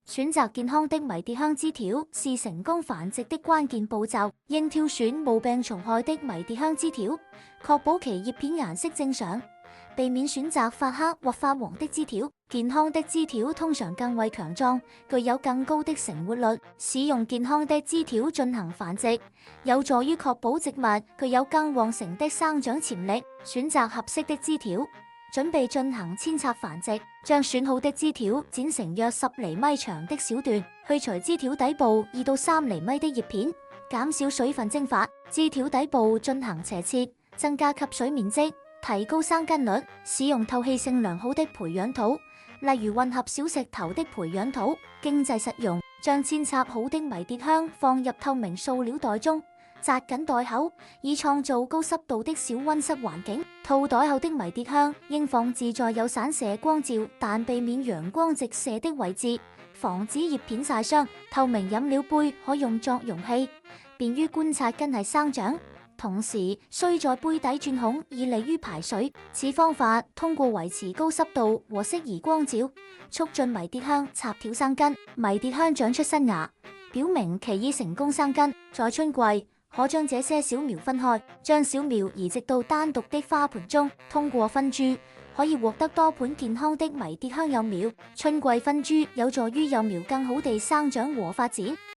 選擇健康的迷迭香枝條是成功繁殖的關鍵步驟，應挑選無病蟲害的迷迭香枝條，確保其葉片顏色正常，避免選擇發黑或發黃的枝條。健康的枝條通常更為強壯，具有更高的成活率。使用健康的枝條進行繁殖，有助於確保植物具有更旺盛的生長潛力。選擇合適的枝條。準備進行扦插繁殖，將選好的枝條剪成約10厘米長的小段，去除枝條底部2到3厘米的葉片，減少水分蒸發。枝條底部進行斜切，增加吸水面積，提高生根率。使用透氣性良好的培養土，例如混合小石頭的培養土，經濟實用。將扦插好的迷迭香放入透明塑料袋中，紮緊袋口，以創造高濕度的小溫室環境。套袋後的迷迭香應放置在有散射光照但避免陽光直射的位置，防止葉片曬傷。透明飲料杯可用作容器，便於觀察根系生長，同時需在杯底鑽孔，以利於排水。此方法通過維持高濕度和適宜光照，促進迷迭香插條生根。迷迭香長出新芽，表明其已成功生根。在春季，可將這些小苗分開，將小苗移植到單獨的花盆中，通過分株可以獲得多盆健康的迷迭香幼苗。春季分株有助於幼苗更好地生長和發展。